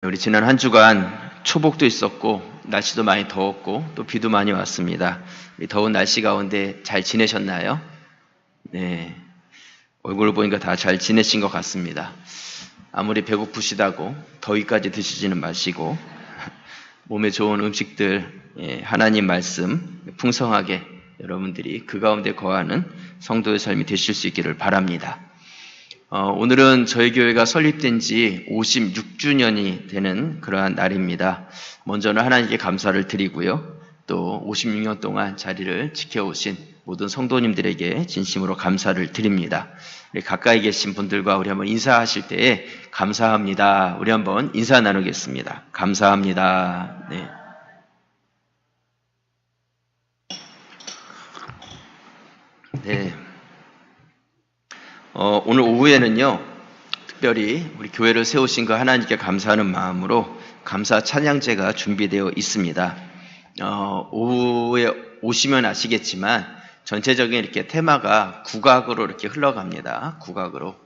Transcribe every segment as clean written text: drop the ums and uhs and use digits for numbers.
우리 지난 한 주간 초복도 있었고 날씨도 많이 더웠고 또 비도 많이 왔습니다. 우리 더운 날씨 가운데 잘 지내셨나요? 네, 얼굴을 보니까 다 잘 지내신 것 같습니다. 아무리 배고프시다고 더위까지 드시지는 마시고 몸에 좋은 음식들, 하나님 말씀 풍성하게 여러분들이 그 가운데 거하는 성도의 삶이 되실 수 있기를 바랍니다. 오늘은 저희 교회가 설립된 지 56주년이 되는 그러한 날입니다. 먼저는 하나님께 감사를 드리고요. 또 56년 동안 자리를 지켜오신 모든 성도님들에게 진심으로 감사를 드립니다. 우리 가까이 계신 분들과 우리 한번 인사하실 때에 감사합니다. 우리 한번 인사 나누겠습니다. 감사합니다. 네. 네. 오늘 오후에는요, 특별히 우리 교회를 세우신 그 하나님께 감사하는 마음으로 감사 찬양제가 준비되어 있습니다. 오후에 오시면 아시겠지만 전체적인 이렇게 테마가 국악으로 이렇게 흘러갑니다. 국악으로.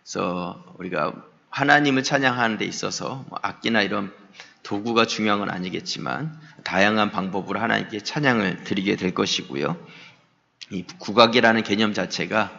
그래서 우리가 하나님을 찬양하는 데 있어서 악기나 이런 도구가 중요한 건 아니겠지만 다양한 방법으로 하나님께 찬양을 드리게 될 것이고요. 이 국악이라는 개념 자체가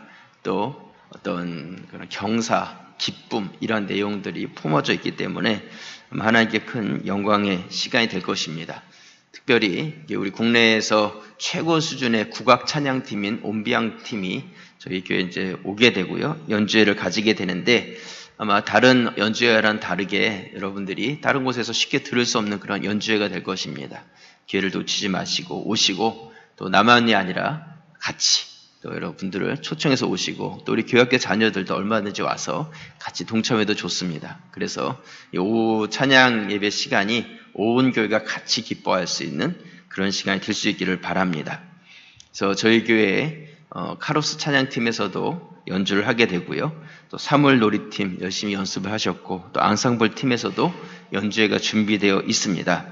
또 어떤 그런 경사, 기쁨 이런 내용들이 품어져 있기 때문에 하나님께 큰 영광의 시간이 될 것입니다. 특별히 우리 국내에서 최고 수준의 국악 찬양팀인 온비앙 팀이 저희 교회에 이제 오게 되고요. 연주회를 가지게 되는데 아마 다른 연주회와는 다르게 여러분들이 다른 곳에서 쉽게 들을 수 없는 그런 연주회가 될 것입니다. 기회를 놓치지 마시고 오시고 또 나만이 아니라 같이 또 여러분들을 초청해서 오시고 또 우리 교회학교 자녀들도 얼마든지 와서 같이 동참해도 좋습니다. 그래서 이 오후 찬양 예배 시간이 온 교회가 같이 기뻐할 수 있는 그런 시간이 될 수 있기를 바랍니다. 그래서 저희 교회에 카로스 찬양팀에서도 연주를 하게 되고요. 또 사물 놀이팀 열심히 연습을 하셨고 또 앙상블 팀에서도 연주회가 준비되어 있습니다.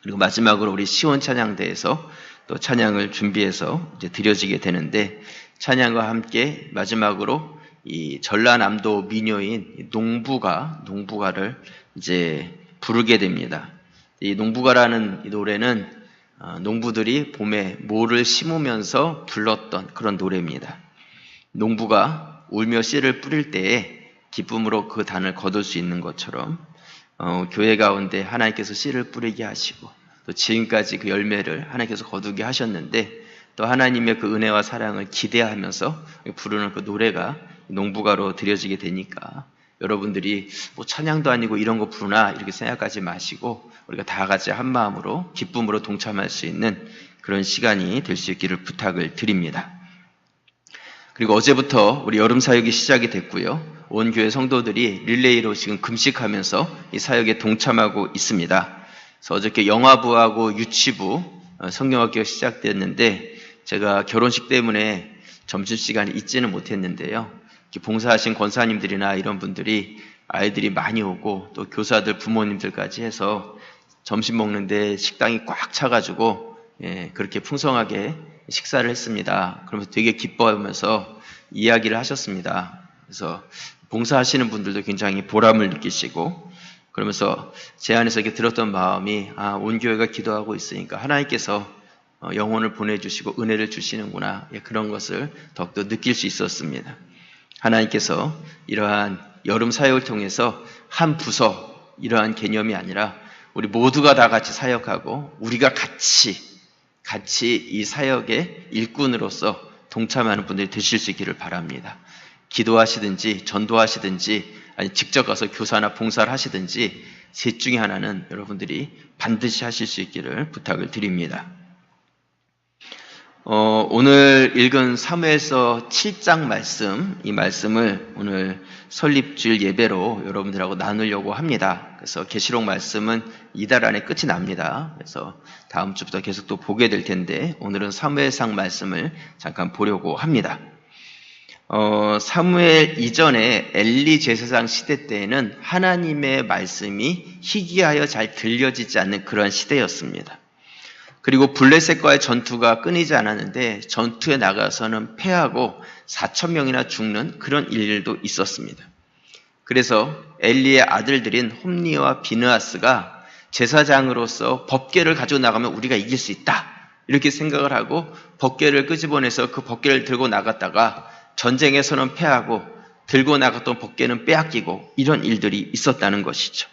그리고 마지막으로 우리 시온 찬양대에서 또 찬양을 준비해서 이제 드려지게 되는데 찬양과 함께 마지막으로 이 전라남도 민요인 농부가를 이제 부르게 됩니다. 이 농부가라는 이 노래는 농부들이 봄에 모를 심으면서 불렀던 그런 노래입니다. 농부가 울며 씨를 뿌릴 때에 기쁨으로 그 단을 거둘 수 있는 것처럼 교회 가운데 하나님께서 씨를 뿌리게 하시고 또 지금까지 그 열매를 하나님께서 거두게 하셨는데 또 하나님의 그 은혜와 사랑을 기대하면서 부르는 그 노래가 농부가로 드려지게 되니까 여러분들이 뭐 찬양도 아니고 이런 거 부르나 이렇게 생각하지 마시고 우리가 다 같이 한 마음으로 기쁨으로 동참할 수 있는 그런 시간이 될 수 있기를 부탁을 드립니다. 그리고 어제부터 우리 여름 사역이 시작이 됐고요. 온 교회 성도들이 릴레이로 지금 금식하면서 이 사역에 동참하고 있습니다. 그래서 어저께 영화부하고 유치부 성경학교가 시작됐는데 제가 결혼식 때문에 점심시간에 있지는 못했는데요. 봉사하신 권사님들이나 이런 분들이 아이들이 많이 오고 또 교사들 부모님들까지 해서 점심 먹는데 식당이 꽉 차가지고 그렇게 풍성하게 식사를 했습니다. 그러면서 되게 기뻐하면서 이야기를 하셨습니다. 그래서 봉사하시는 분들도 굉장히 보람을 느끼시고 그러면서 제 안에서 이렇게 들었던 마음이 온 교회가 기도하고 있으니까 하나님께서 영혼을 보내주시고 은혜를 주시는구나 그런 것을 더욱더 느낄 수 있었습니다. 하나님께서 이러한 여름 사역을 통해서 한 부서 이러한 개념이 아니라 우리 모두가 다 같이 사역하고 우리가 같이 이 사역의 일꾼으로서 동참하는 분들이 되실 수 있기를 바랍니다. 기도하시든지 전도하시든지 아니 직접 가서 교사나 봉사를 하시든지 셋 중에 하나는 여러분들이 반드시 하실 수 있기를 부탁을 드립니다. 오늘 읽은 사무엘서 7장 말씀, 이 말씀을 오늘 설립주일 예배로 여러분들하고 나누려고 합니다. 그래서 계시록 말씀은 이달 안에 끝이 납니다. 그래서 다음 주부터 계속 또 보게 될 텐데 오늘은 사무엘상 말씀을 잠깐 보려고 합니다. 사무엘 이전에 엘리 제사장 시대 때에는 하나님의 말씀이 희귀하여 잘 들려지지 않는 그런 시대였습니다. 그리고 블레셋과의 전투가 끊이지 않았는데 전투에 나가서는 패하고 4,000명이나 죽는 그런 일도 있었습니다. 그래서 엘리의 아들들인 홈니와 비느하스가 제사장으로서 법궤를 가지고 나가면 우리가 이길 수 있다, 이렇게 생각을 하고 법궤를 끄집어내서 그 법궤를 들고 나갔다가 전쟁에서는 패하고 들고 나갔던 법궤는 빼앗기고 이런 일들이 있었다는 것이죠.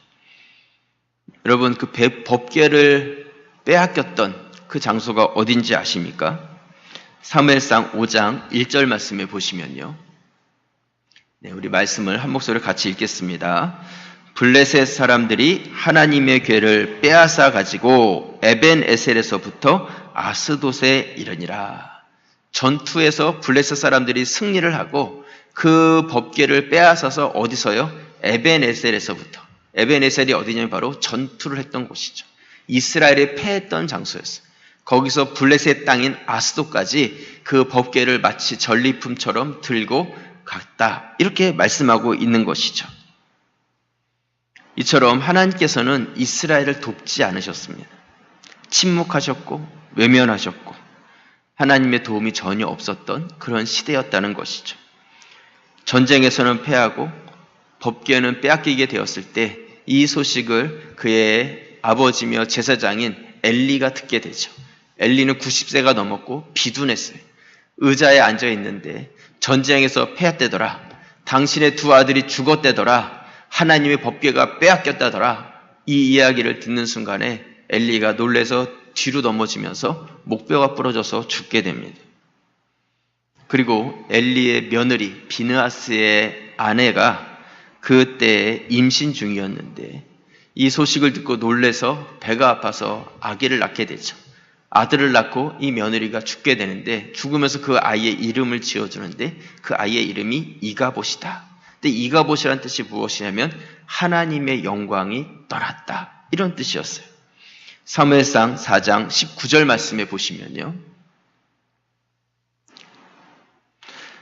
여러분, 그 법궤를 빼앗겼던 그 장소가 어딘지 아십니까? 사무엘상 5장 1절 말씀에 보시면요. 네, 우리 말씀을 한 목소리로 같이 읽겠습니다. 블레셋 사람들이 하나님의 궤를 빼앗아 가지고 에벤에셀에서부터 아스돗에 이르니라. 전투에서 블레셋 사람들이 승리를 하고 그 법궤를 빼앗아서 어디서요? 에벤에셀에서부터. 에벤에셀이 어디냐면 바로 전투를 했던 곳이죠. 이스라엘이 패했던 장소였어요. 거기서 블레셋 땅인 아스돗까지 그 법궤를 마치 전리품처럼 들고 갔다, 이렇게 말씀하고 있는 것이죠. 이처럼 하나님께서는 이스라엘을 돕지 않으셨습니다. 침묵하셨고 외면하셨고 하나님의 도움이 전혀 없었던 그런 시대였다는 것이죠. 전쟁에서는 패하고 법궤는 빼앗기게 되었을 때 이 소식을 그의 아버지며 제사장인 엘리가 듣게 되죠. 엘리는 90세가 넘었고 비둔했어요. 의자에 앉아 있는데 전쟁에서 패했대더라, 당신의 두 아들이 죽었대더라, 하나님의 법궤가 빼앗겼다더라, 이 이야기를 듣는 순간에 엘리가 놀라서 뒤로 넘어지면서 목뼈가 부러져서 죽게 됩니다. 그리고 엘리의 며느리 비느하스의 아내가 그때 임신 중이었는데 이 소식을 듣고 놀라서 배가 아파서 아기를 낳게 되죠. 아들을 낳고 이 며느리가 죽게 되는데 죽으면서 그 아이의 이름을 지어주는데 그 아이의 이름이 이가봇이다. 근데 이가봇이라는 뜻이 무엇이냐면 하나님의 영광이 떠났다, 이런 뜻이었어요. 사무엘상 4장 19절 말씀에 보시면요.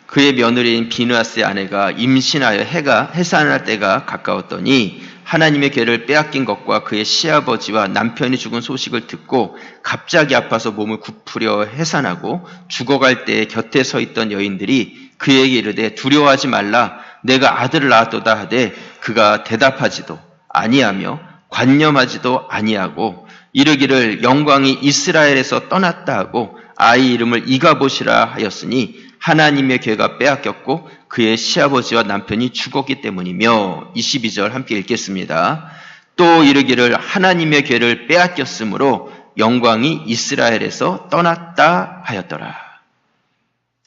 그의 며느리인 비느하스의 아내가 임신하여 해산할 때가 가까웠더니 하나님의 궤를 빼앗긴 것과 그의 시아버지와 남편이 죽은 소식을 듣고 갑자기 아파서 몸을 굽으려 해산하고 죽어갈 때에 곁에 서 있던 여인들이 그에게 이르되 두려워하지 말라, 내가 아들을 낳았도다 하되 그가 대답하지도 아니하며 관념하지도 아니하고 이르기를 영광이 이스라엘에서 떠났다 하고 아이 이름을 이가봇이라 하였으니 하나님의 궤가 빼앗겼고 그의 시아버지와 남편이 죽었기 때문이며. 22절 함께 읽겠습니다. 또 이르기를 하나님의 궤를 빼앗겼으므로 영광이 이스라엘에서 떠났다 하였더라.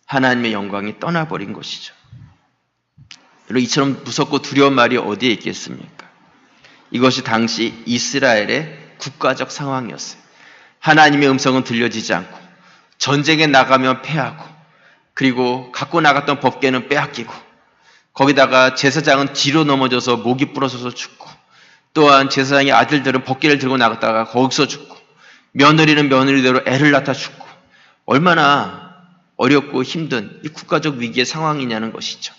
하나님의 영광이 떠나버린 것이죠. 여러분, 이처럼 무섭고 두려운 말이 어디에 있겠습니까? 이것이 당시 이스라엘의 국가적 상황이었어요. 하나님의 음성은 들려지지 않고 전쟁에 나가면 패하고 그리고 갖고 나갔던 법궤는 빼앗기고 거기다가 제사장은 뒤로 넘어져서 목이 부러져서 죽고 또한 제사장의 아들들은 법궤를 들고 나갔다가 거기서 죽고 며느리는 며느리대로 애를 낳다 죽고 얼마나 어렵고 힘든 이 국가적 위기의 상황이냐는 것이죠.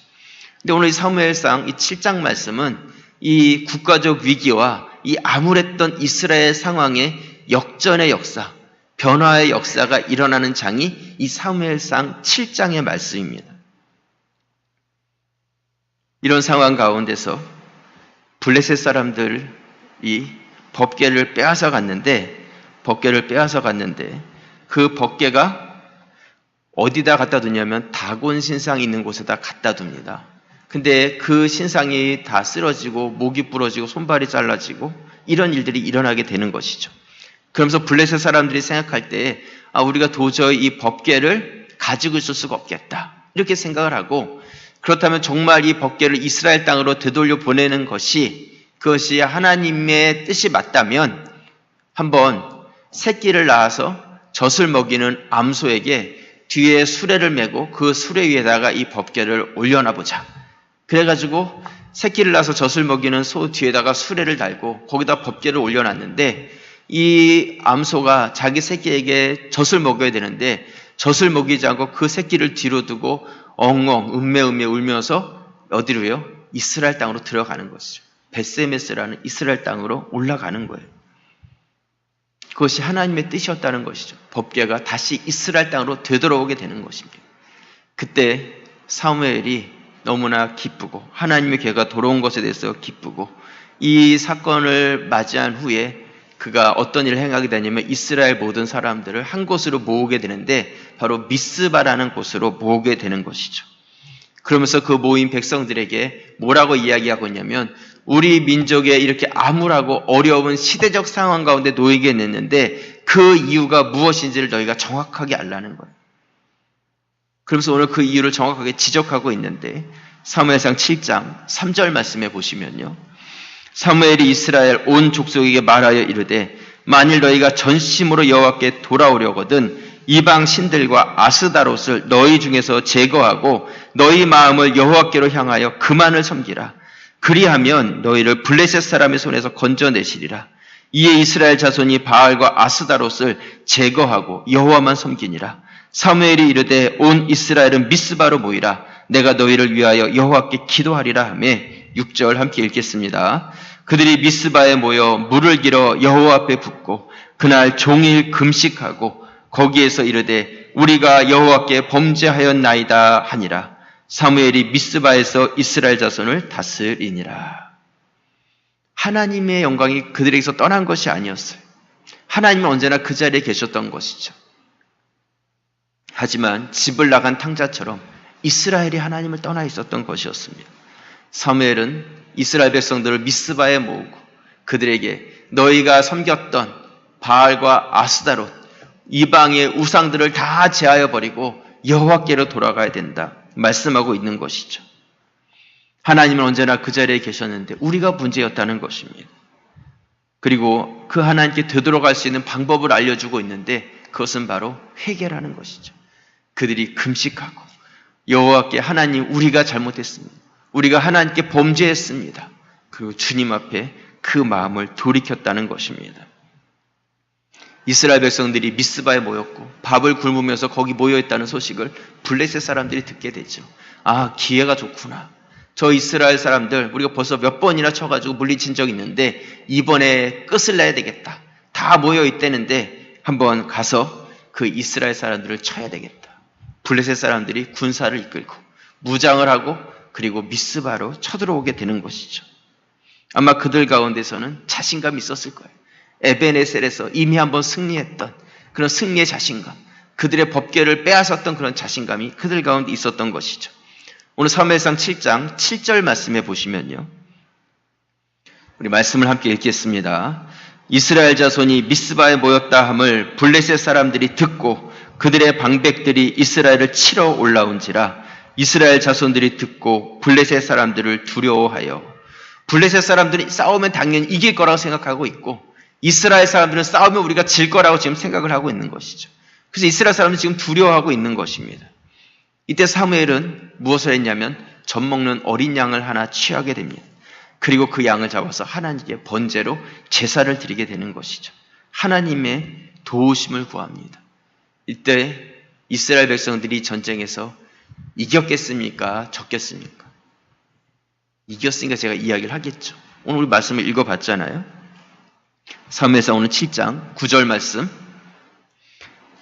근데 오늘 이 사무엘상 이 7장 말씀은 이 국가적 위기와 이 암울했던 이스라엘 상황의 역전의 역사, 변화의 역사가 일어나는 장이 이 사무엘상 7장의 말씀입니다. 이런 상황 가운데서 블레셋 사람들이 법궤를 빼앗아 갔는데 그 법궤가 어디다 갖다 두냐면 다곤 신상이 있는 곳에다 갖다 둡니다. 근데 그 신상이 다 쓰러지고 목이 부러지고 손발이 잘라지고 이런 일들이 일어나게 되는 것이죠. 그러면서 블레셋 사람들이 생각할 때 우리가 도저히 이 법궤를 가지고 있을 수가 없겠다, 이렇게 생각을 하고, 그렇다면 정말 이 법궤를 이스라엘 땅으로 되돌려 보내는 그것이 하나님의 뜻이 맞다면 한번 새끼를 낳아서 젖을 먹이는 암소에게 뒤에 수레를 메고 그 수레 위에다가 이 법궤를 올려놔 보자. 그래가지고 새끼를 낳아서 젖을 먹이는 소 뒤에다가 수레를 달고 거기다 법궤를 올려놨는데 이 암소가 자기 새끼에게 젖을 먹여야 되는데 젖을 먹이지 않고 그 새끼를 뒤로 두고 엉엉 음매음매 울면서 어디로요? 이스라엘 땅으로 들어가는 것이죠. 베세메스라는 이스라엘 땅으로 올라가는 거예요. 그것이 하나님의 뜻이었다는 것이죠. 법궤가 다시 이스라엘 땅으로 되돌아오게 되는 것입니다. 그때 사무엘이 너무나 기쁘고 하나님의 괴가 돌아온 것에 대해서 기쁘고 이 사건을 맞이한 후에 그가 어떤 일을 행하게 되냐면 이스라엘 모든 사람들을 한 곳으로 모으게 되는데 바로 미스바라는 곳으로 모으게 되는 것이죠. 그러면서 그 모인 백성들에게 뭐라고 이야기하고 있냐면 우리 민족에 이렇게 암울하고 어려운 시대적 상황 가운데 놓이게 됐는데 그 이유가 무엇인지를 너희가 정확하게 알라는 거예요. 그러면서 오늘 그 이유를 정확하게 지적하고 있는데 사무엘상 7장 3절 말씀에 보시면요. 사무엘이 이스라엘 온 족속에게 말하여 이르되 만일 너희가 전심으로 여호와께 돌아오려거든 이방 신들과 아스다롯을 너희 중에서 제거하고 너희 마음을 여호와께로 향하여 그만을 섬기라. 그리하면 너희를 블레셋 사람의 손에서 건져내시리라. 이에 이스라엘 자손이 바알과 아스다롯을 제거하고 여호와만 섬기니라. 사무엘이 이르되 온 이스라엘은 미스바로 모이라. 내가 너희를 위하여 여호와께 기도하리라 하며 6절 함께 읽겠습니다. 그들이 미스바에 모여 물을 길어 여호와 앞에 붓고 그날 종일 금식하고 거기에서 이르되 우리가 여호와께 범죄하였나이다 하니라. 사무엘이 미스바에서 이스라엘 자손을 다스리니라. 하나님의 영광이 그들에게서 떠난 것이 아니었어요. 하나님은 언제나 그 자리에 계셨던 것이죠. 하지만 집을 나간 탕자처럼 이스라엘이 하나님을 떠나 있었던 것이었습니다. 사무엘은 이스라엘 백성들을 미스바에 모으고 그들에게 너희가 섬겼던 바알과 아스다롯 이방의 우상들을 다 제하여 버리고 여호와께로 돌아가야 된다 말씀하고 있는 것이죠. 하나님은 언제나 그 자리에 계셨는데 우리가 문제였다는 것입니다. 그리고 그 하나님께 되돌아갈 수 있는 방법을 알려주고 있는데 그것은 바로 회개라는 것이죠. 그들이 금식하고 여호와께 하나님 우리가 잘못했습니다. 우리가 하나님께 범죄했습니다. 그리고 주님 앞에 그 마음을 돌이켰다는 것입니다. 이스라엘 백성들이 미스바에 모였고 밥을 굶으면서 거기 모여있다는 소식을 블레셋 사람들이 듣게 되죠. 아, 기회가 좋구나. 저 이스라엘 사람들 우리가 벌써 몇 번이나 쳐가지고 물리친 적이 있는데 이번에 끝을 내야 되겠다. 다 모여있다는데 한번 가서 그 이스라엘 사람들을 쳐야 되겠다. 블레셋 사람들이 군사를 이끌고 무장을 하고 그리고 미스바로 쳐들어오게 되는 것이죠. 아마 그들 가운데서는 자신감이 있었을 거예요. 에벤에셀에서 이미 한번 승리했던 그런 승리의 자신감, 그들의 법궤를 빼앗았던 그런 자신감이 그들 가운데 있었던 것이죠. 오늘 사무엘상 7장 7절 말씀에 보시면요. 우리 말씀을 함께 읽겠습니다. 이스라엘 자손이 미스바에 모였다 함을 블레셋 사람들이 듣고 그들의 방백들이 이스라엘을 치러 올라온지라. 이스라엘 자손들이 듣고 블레셋 사람들을 두려워하여. 블레셋 사람들이 싸우면 당연히 이길 거라고 생각하고 있고 이스라엘 사람들은 싸우면 우리가 질 거라고 지금 생각을 하고 있는 것이죠. 그래서 이스라엘 사람들은 지금 두려워하고 있는 것입니다. 이때 사무엘은 무엇을 했냐면 젖 먹는 어린 양을 하나 취하게 됩니다. 그리고 그 양을 잡아서 하나님께 번제로 제사를 드리게 되는 것이죠. 하나님의 도우심을 구합니다. 이때 이스라엘 백성들이 전쟁에서 이겼겠습니까? 졌겠습니까? 이겼으니까 제가 이야기를 하겠죠. 오늘 우리 말씀을 읽어봤잖아요. 사무엘상 오늘 7장 9절 말씀.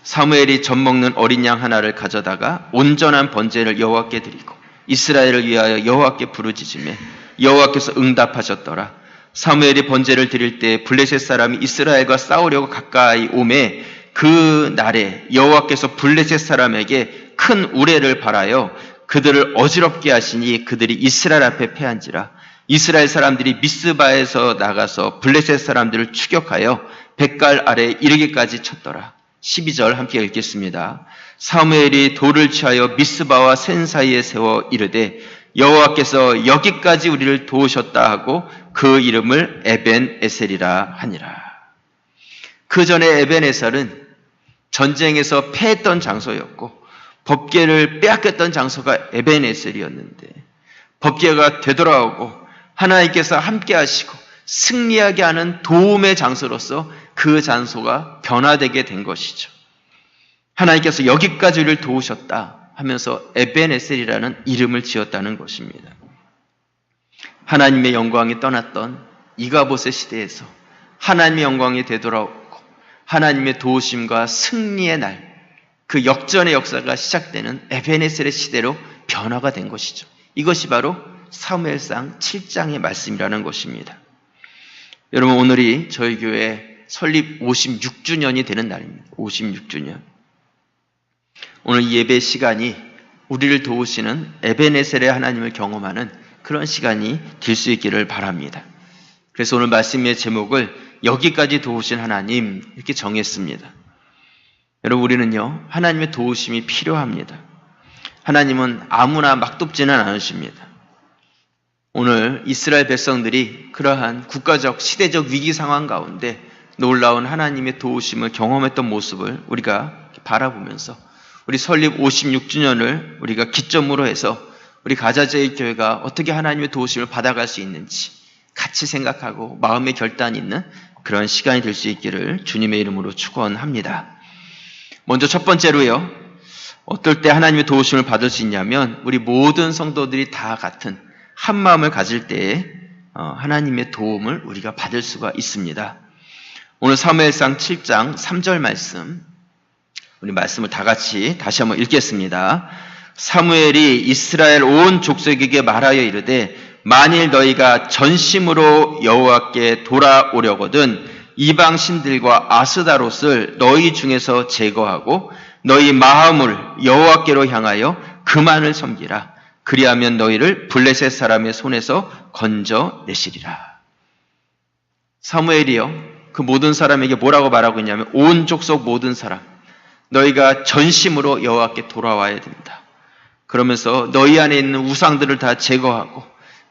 사무엘이 젖 먹는 어린 양 하나를 가져다가 온전한 번제를 여호와께 드리고 이스라엘을 위하여 여호와께 부르짖으매 여호와께서 응답하셨더라. 사무엘이 번제를 드릴 때 블레셋 사람이 이스라엘과 싸우려고 가까이 오매 그 날에 여호와께서 블레셋 사람에게 큰 우레를 발하여 그들을 어지럽게 하시니 그들이 이스라엘 앞에 패한지라. 이스라엘 사람들이 미스바에서 나가서 블레셋 사람들을 추격하여 뱃갈 아래 이르기까지 쳤더라. 12절 함께 읽겠습니다. 사무엘이 돌을 취하여 미스바와 센 사이에 세워 이르되 여호와께서 여기까지 우리를 도우셨다 하고 그 이름을 에벤에셀이라 하니라. 그 전에 에벤에셀은 전쟁에서 패했던 장소였고 법궤를 빼앗겼던 장소가 에벤에셀이었는데 법궤가 되돌아오고 하나님께서 함께 하시고 승리하게 하는 도움의 장소로서 그 장소가 변화되게 된 것이죠. 하나님께서 여기까지 우리를 도우셨다 하면서 에벤에셀이라는 이름을 지었다는 것입니다. 하나님의 영광이 떠났던 이가봇의 시대에서 하나님의 영광이 되돌아오고 하나님의 도우심과 승리의 날, 그 역전의 역사가 시작되는 에벤에셀의 시대로 변화가 된 것이죠. 이것이 바로 사무엘상 7장의 말씀이라는 것입니다. 여러분, 오늘이 저희 교회 설립 56주년이 되는 날입니다. 56주년. 오늘 예배 시간이 우리를 도우시는 에베네셀의 하나님을 경험하는 그런 시간이 될 수 있기를 바랍니다. 그래서 오늘 말씀의 제목을 여기까지 도우신 하나님 이렇게 정했습니다. 여러분, 우리는요, 하나님의 도우심이 필요합니다. 하나님은 아무나 막 돕지는 않으십니다. 오늘 이스라엘 백성들이 그러한 국가적, 시대적 위기 상황 가운데 놀라운 하나님의 도우심을 경험했던 모습을 우리가 바라보면서 우리 설립 56주년을 우리가 기점으로 해서 우리 가자제일교회가 어떻게 하나님의 도우심을 받아갈 수 있는지 같이 생각하고 마음의 결단이 있는 그런 시간이 될 수 있기를 주님의 이름으로 축원합니다. 먼저 첫 번째로요, 어떨 때 하나님의 도우심을 받을 수 있냐면 우리 모든 성도들이 다 같은 한 마음을 가질 때에 하나님의 도움을 우리가 받을 수가 있습니다. 오늘 사무엘상 7장 3절 말씀, 우리 말씀을 다 같이 다시 한번 읽겠습니다. 사무엘이 이스라엘 온 족속에게 말하여 이르되 만일 너희가 전심으로 여호와께 돌아오려거든 이방 신들과 아스다롯을 너희 중에서 제거하고 너희 마음을 여호와께로 향하여 그만을 섬기라. 그리하면 너희를 블레셋 사람의 손에서 건져내시리라. 사무엘이요, 그 모든 사람에게 뭐라고 말하고 있냐면 온 족속 모든 사람, 너희가 전심으로 여호와께 돌아와야 된다. 그러면서 너희 안에 있는 우상들을 다 제거하고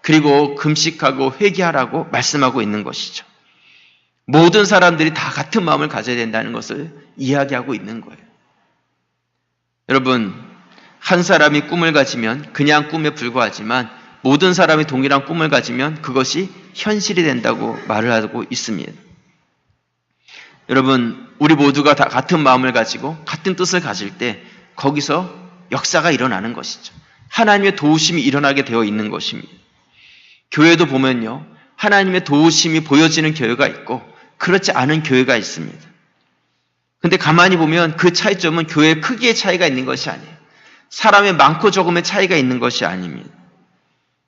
그리고 금식하고 회개하라고 말씀하고 있는 것이죠. 모든 사람들이 다 같은 마음을 가져야 된다는 것을 이야기하고 있는 거예요. 여러분, 한 사람이 꿈을 가지면 그냥 꿈에 불과하지만 모든 사람이 동일한 꿈을 가지면 그것이 현실이 된다고 말을 하고 있습니다. 여러분, 우리 모두가 다 같은 마음을 가지고 같은 뜻을 가질 때 거기서 역사가 일어나는 것이죠. 하나님의 도우심이 일어나게 되어 있는 것입니다. 교회도 보면요, 하나님의 도우심이 보여지는 교회가 있고 그렇지 않은 교회가 있습니다. 근데 가만히 보면 그 차이점은 교회의 크기의 차이가 있는 것이 아니에요. 사람의 많고 적음의 차이가 있는 것이 아닙니다.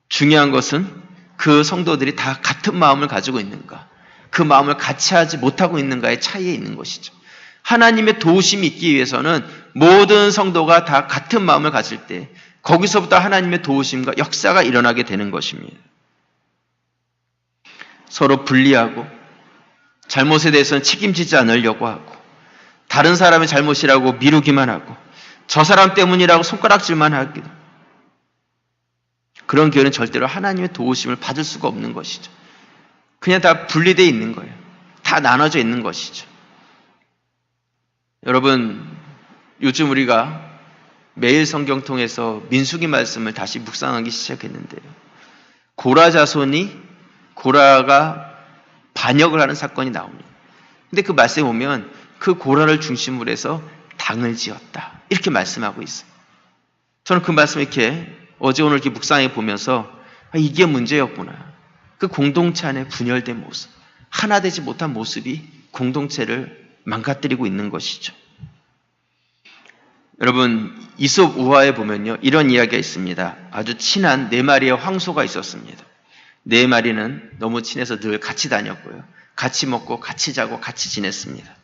중요한 것은 그 성도들이 다 같은 마음을 가지고 있는가, 그 마음을 같이 하지 못하고 있는가의 차이에 있는 것이죠. 하나님의 도우심이 있기 위해서는 모든 성도가 다 같은 마음을 가질 때 거기서부터 하나님의 도우심과 역사가 일어나게 되는 것입니다. 서로 분리하고 잘못에 대해서는 책임지지 않으려고 하고 다른 사람의 잘못이라고 미루기만 하고 저 사람 때문이라고 손가락질만 하기도, 그런 교회는 절대로 하나님의 도우심을 받을 수가 없는 것이죠. 그냥 다 분리되어 있는 거예요. 다 나눠져 있는 것이죠. 여러분, 요즘 우리가 매일 성경 통해서 민수기 말씀을 다시 묵상하기 시작했는데요, 고라 자손이 고라가 반역을 하는 사건이 나옵니다. 근데 그 말씀에 보면 그 고라를 중심으로 해서 당을 지었다, 이렇게 말씀하고 있어요. 저는 그 말씀을 이렇게 어제 오늘 이렇게 묵상해 보면서 이게 문제였구나. 그 공동체 안에 분열된 모습, 하나 되지 못한 모습이 공동체를 망가뜨리고 있는 것이죠. 여러분, 이솝 우화에 보면요, 이런 이야기가 있습니다. 아주 친한 4마리의 황소가 있었습니다. 4마리는 너무 친해서 늘 같이 다녔고요, 같이 먹고 같이 자고 같이 지냈습니다.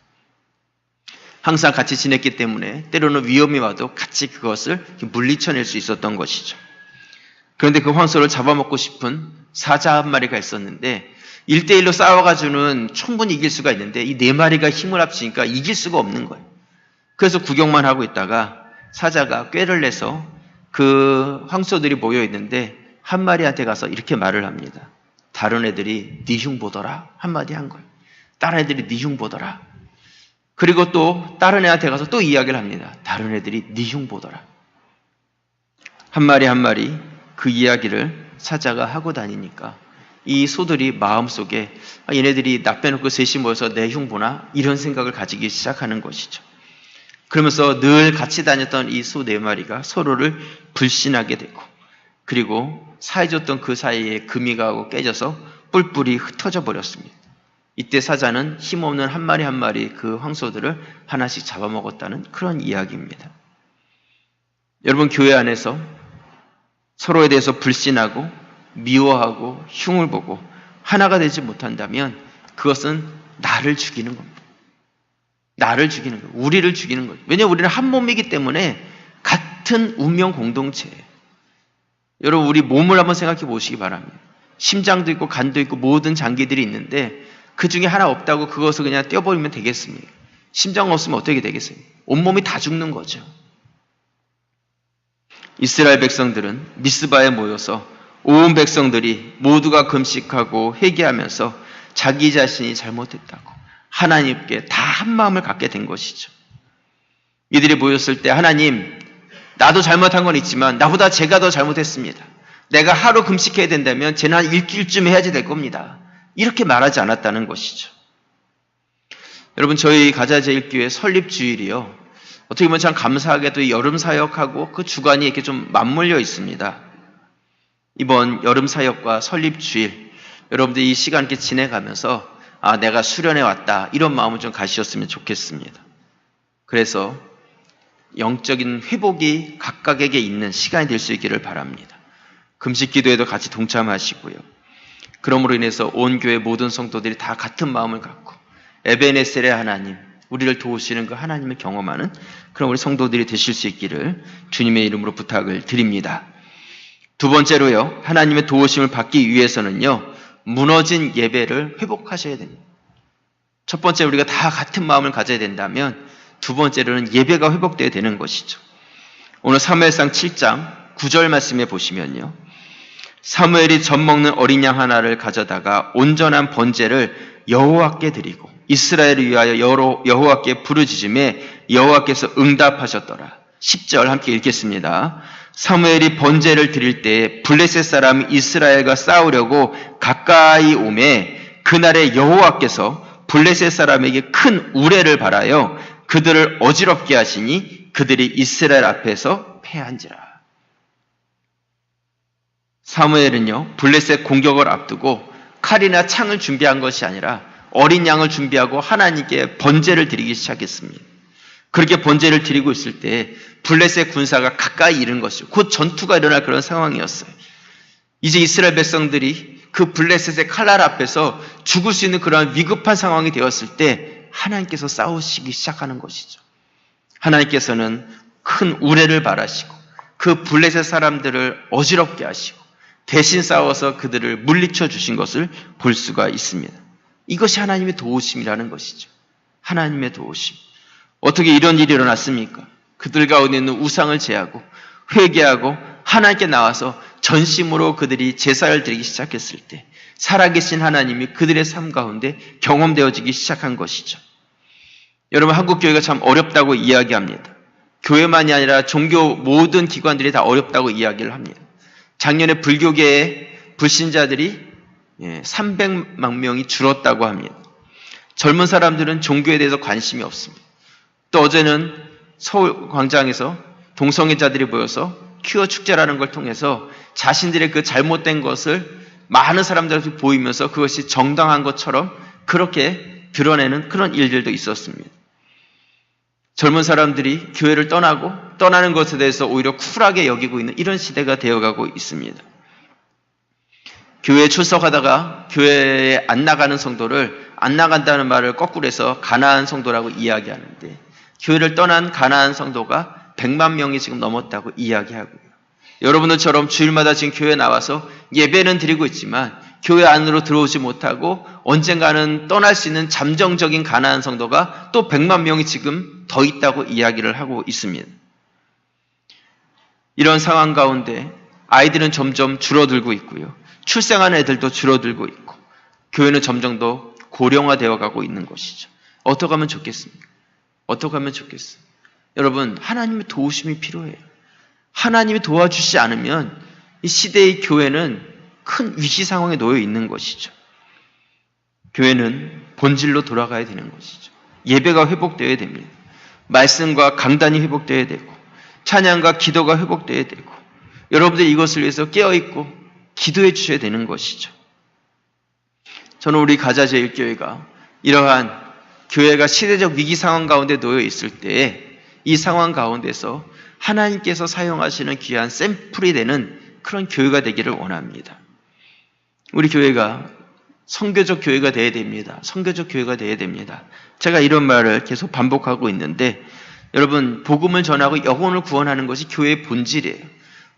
항상 같이 지냈기 때문에 때로는 위험이 와도 같이 그것을 물리쳐낼 수 있었던 것이죠. 그런데 그 황소를 잡아먹고 싶은 사자 한 마리가 있었는데 1대1로 싸워가지고는 충분히 이길 수가 있는데 이 4마리가 힘을 합치니까 이길 수가 없는 거예요. 그래서 구경만 하고 있다가 사자가 꾀를 내서 그 황소들이 모여있는데 한 마리한테 가서 이렇게 말을 합니다. 다른 애들이 네 흉 보더라, 한마디 한 거예요. 다른 애들이 네 흉 보더라. 그리고 또 다른 애한테 가서 또 이야기를 합니다. 다른 애들이 네 흉 보더라. 한 마리 한 마리 그 이야기를 사자가 하고 다니니까 이 소들이 마음속에 얘네들이 나 빼놓고 셋이 모여서 내 흉 보나? 이런 생각을 가지기 시작하는 것이죠. 그러면서 늘 같이 다녔던 이 소 4마리가 서로를 불신하게 되고, 그리고 사이좋던 그 사이에 금이 가고 깨져서 뿔뿔이 흩어져 버렸습니다. 이때 사자는 힘없는 한 마리 한 마리 그 황소들을 하나씩 잡아먹었다는 그런 이야기입니다. 여러분, 교회 안에서 서로에 대해서 불신하고 미워하고 흉을 보고 하나가 되지 못한다면 그것은 나를 죽이는 겁니다. 나를 죽이는 거예요. 우리를 죽이는 거죠. 왜냐하면 우리는 한 몸이기 때문에 같은 운명 공동체예요. 여러분, 우리 몸을 한번 생각해 보시기 바랍니다. 심장도 있고 간도 있고 모든 장기들이 있는데 그 중에 하나 없다고 그것을 그냥 떼어버리면 되겠습니까? 심장 없으면 어떻게 되겠어요? 온몸이 다 죽는 거죠. 이스라엘 백성들은 미스바에 모여서 온 백성들이 모두가 금식하고 회개하면서 자기 자신이 잘못했다고 하나님께 다 한마음을 갖게 된 것이죠. 이들이 모였을 때 하나님, 나도 잘못한 건 있지만 나보다 제가 더 잘못했습니다. 내가 하루 금식해야 된다면 쟤는 한 일주일쯤 해야지 될 겁니다. 이렇게 말하지 않았다는 것이죠. 여러분, 저희 가자제일교회 설립주일이요, 어떻게 보면 참 감사하게도 여름 사역하고 그 주간이 이렇게 좀 맞물려 있습니다. 이번 여름 사역과 설립주일, 여러분들 이 시간 이렇게 지내가면서 내가 수련해 왔다, 이런 마음을 좀 가지셨으면 좋겠습니다. 그래서 영적인 회복이 각각에게 있는 시간이 될 수 있기를 바랍니다. 금식 기도에도 같이 동참하시고요. 그러므로 인해서 온 교회 모든 성도들이 다 같은 마음을 갖고 에베네셀의 하나님, 우리를 도우시는 그 하나님을 경험하는 그런 우리 성도들이 되실 수 있기를 주님의 이름으로 부탁을 드립니다. 두 번째로요, 하나님의 도우심을 받기 위해서는요, 무너진 예배를 회복하셔야 됩니다. 첫 번째, 우리가 다 같은 마음을 가져야 된다면 두 번째로는 예배가 회복되어야 되는 것이죠. 오늘 사무엘상 7장 9절 말씀에 보시면요, 사무엘이 젖 먹는 어린 양 하나를 가져다가 온전한 번제를 여호와께 드리고 이스라엘을 위하여 여호와께 부르짖음에 여호와께서 응답하셨더라. 10절 함께 읽겠습니다. 사무엘이 번제를 드릴 때에 블레셋 사람이 이스라엘과 싸우려고 가까이 오매 그날에 여호와께서 블레셋 사람에게 큰 우레를 발하여 그들을 어지럽게 하시니 그들이 이스라엘 앞에서 패한지라. 사무엘은요, 블레셋 공격을 앞두고 칼이나 창을 준비한 것이 아니라 어린 양을 준비하고 하나님께 번제를 드리기 시작했습니다. 그렇게 번제를 드리고 있을 때 블레셋 군사가 가까이 이른 것이죠. 곧 전투가 일어날 그런 상황이었어요. 이제 이스라엘 백성들이 그 블레셋의 칼날 앞에서 죽을 수 있는 그런 위급한 상황이 되었을 때 하나님께서 싸우시기 시작하는 것이죠. 하나님께서는 큰 우레를 발하시고 그 블레셋 사람들을 어지럽게 하시고 대신 싸워서 그들을 물리쳐 주신 것을 볼 수가 있습니다. 이것이 하나님의 도우심이라는 것이죠. 하나님의 도우심. 어떻게 이런 일이 일어났습니까? 그들 가운데 있는 우상을 제하고 회개하고 하나님께 나와서 전심으로 그들이 제사를 드리기 시작했을 때 살아계신 하나님이 그들의 삶 가운데 경험되어지기 시작한 것이죠. 여러분, 한국교회가 참 어렵다고 이야기합니다. 교회만이 아니라 종교 모든 기관들이 다 어렵다고 이야기를 합니다. 작년에 불교계의 불신자들이 300만 명이 줄었다고 합니다. 젊은 사람들은 종교에 대해서 관심이 없습니다. 또 어제는 서울 광장에서 동성애자들이 모여서 퀴어 축제라는 걸 통해서 자신들의 그 잘못된 것을 많은 사람들한테 보이면서 그것이 정당한 것처럼 그렇게 드러내는 그런 일들도 있었습니다. 젊은 사람들이 교회를 떠나는 것에 대해서 오히려 쿨하게 여기고 있는 이런 시대가 되어가고 있습니다. 교회에 출석하다가 교회에 안 나가는 성도를 안 나간다는 말을 거꾸로 해서 가나안 성도라고 이야기하는데 교회를 떠난 가나안 성도가 100만 명이 지금 넘었다고 이야기하고요. 여러분들처럼 주일마다 지금 교회에 나와서 예배는 드리고 있지만 교회 안으로 들어오지 못하고 언젠가는 떠날 수 있는 잠정적인 가나안 성도가 또 100만 명이 지금 더 있다고 이야기를 하고 있습니다. 이런 상황 가운데 아이들은 점점 줄어들고 있고요. 출생하는 애들도 줄어들고 있고 교회는 점점 더 고령화되어 가고 있는 것이죠. 어떻게 하면 좋겠습니까? 어떻게 하면 좋겠어요? 여러분, 하나님의 도우심이 필요해요. 하나님이 도와주시지 않으면 이 시대의 교회는 큰 위기 상황에 놓여 있는 것이죠. 교회는 본질로 돌아가야 되는 것이죠. 예배가 회복되어야 됩니다. 말씀과 강단이 회복되어야 되고 찬양과 기도가 회복되어야 되고 여러분들이 이것을 위해서 깨어있고 기도해 주셔야 되는 것이죠. 저는 우리 가자제일교회가 이러한 교회가 시대적 위기 상황 가운데 놓여 있을 때에 이 상황 가운데서 하나님께서 사용하시는 귀한 샘플이 되는 그런 교회가 되기를 원합니다. 우리 교회가 선교적 교회가 되어야 됩니다. 선교적 교회가 되어야 됩니다. 제가 이런 말을 계속 반복하고 있는데 여러분, 복음을 전하고 영혼을 구원하는 것이 교회의 본질이에요.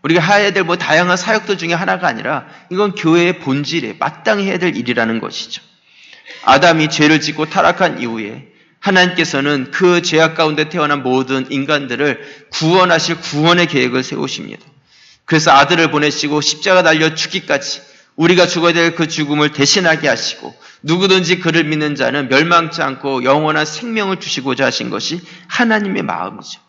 우리가 해야 될 다양한 사역들 중에 하나가 아니라 이건 교회의 본질이에요. 마땅히 해야 될 일이라는 것이죠. 아담이 죄를 짓고 타락한 이후에 하나님께서는 그 죄악 가운데 태어난 모든 인간들을 구원하실 구원의 계획을 세우십니다. 그래서 아들을 보내시고 십자가 달려 죽기까지 우리가 죽어야 될 그 죽음을 대신하게 하시고 누구든지 그를 믿는 자는 멸망치 않고 영원한 생명을 주시고자 하신 것이 하나님의 마음이죠.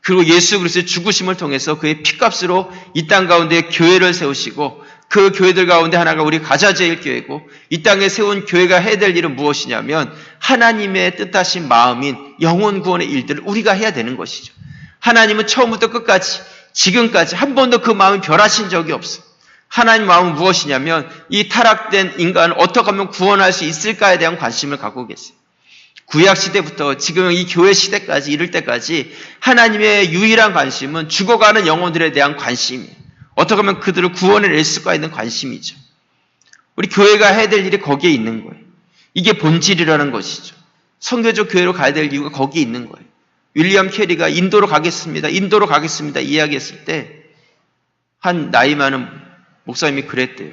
그리고 예수 그리스도의 죽으심을 통해서 그의 피값으로 이 땅 가운데 교회를 세우시고 그 교회들 가운데 하나가 우리 가자제일교회고 이 땅에 세운 교회가 해야 될 일은 무엇이냐면 하나님의 뜻하신 마음인 영혼 구원의 일들을 우리가 해야 되는 것이죠. 하나님은 처음부터 끝까지 지금까지 한 번도 그 마음이 변하신 적이 없어요. 하나님 마음은 무엇이냐면 이 타락된 인간을 어떻게 하면 구원할 수 있을까에 대한 관심을 갖고 계세요. 구약시대부터 지금 이 교회 시대까지 이를 때까지 하나님의 유일한 관심은 죽어가는 영혼들에 대한 관심이에요. 어떻게 하면 그들을 구원해낼 수가 있는 관심이죠. 우리 교회가 해야 될 일이 거기에 있는 거예요. 이게 본질이라는 것이죠. 선교적 교회로 가야 될 이유가 거기에 있는 거예요. 윌리엄 캐리가 인도로 가겠습니다 이야기했을 때 한 나이 많은 목사님이 그랬대요.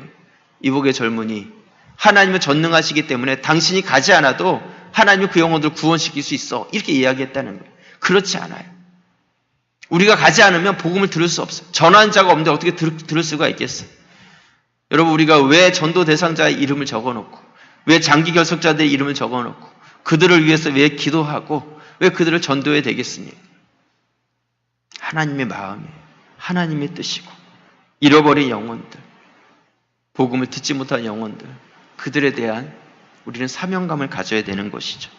이복의 젊은이, 하나님은 전능하시기 때문에 당신이 가지 않아도 하나님이 그 영혼들을 구원시킬 수 있어. 이렇게 이야기했다는 거예요. 그렇지 않아요. 우리가 가지 않으면 복음을 들을 수 없어요. 전하는 자가 없는데 어떻게 들을 수가 있겠어요? 여러분, 우리가 왜 전도 대상자의 이름을 적어놓고 왜 장기 결석자들의 이름을 적어놓고 그들을 위해서 왜 기도하고 왜 그들을 전도해야 되겠습니까? 하나님의 마음이에요. 하나님의 뜻이고 잃어버린 영혼들, 복음을 듣지 못한 영혼들, 그들에 대한 우리는 사명감을 가져야 되는 것이죠.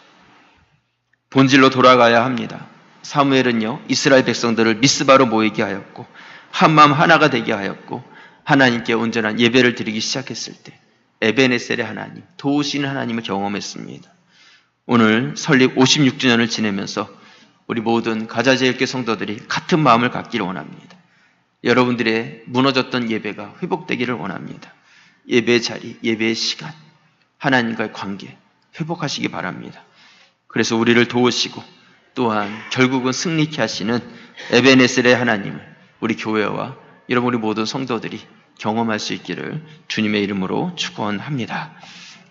본질로 돌아가야 합니다. 사무엘은요, 이스라엘 백성들을 미스바로 모이게 하였고 한마음 하나가 되게 하였고 하나님께 온전한 예배를 드리기 시작했을 때 에베네셀의 하나님, 도우시는 하나님을 경험했습니다. 오늘 설립 56주년을 지내면서 우리 모든 가자제일교회 성도들이 같은 마음을 갖기를 원합니다. 여러분들의 무너졌던 예배가 회복되기를 원합니다. 예배의 자리, 예배의 시간, 하나님과의 관계 회복하시기 바랍니다. 그래서 우리를 도우시고 또한 결국은 승리케 하시는 에베네셀의 하나님을 우리 교회와 여러분 우리 모든 성도들이 경험할 수 있기를 주님의 이름으로 축원합니다.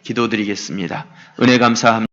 기도드리겠습니다. 은혜 감사합니다.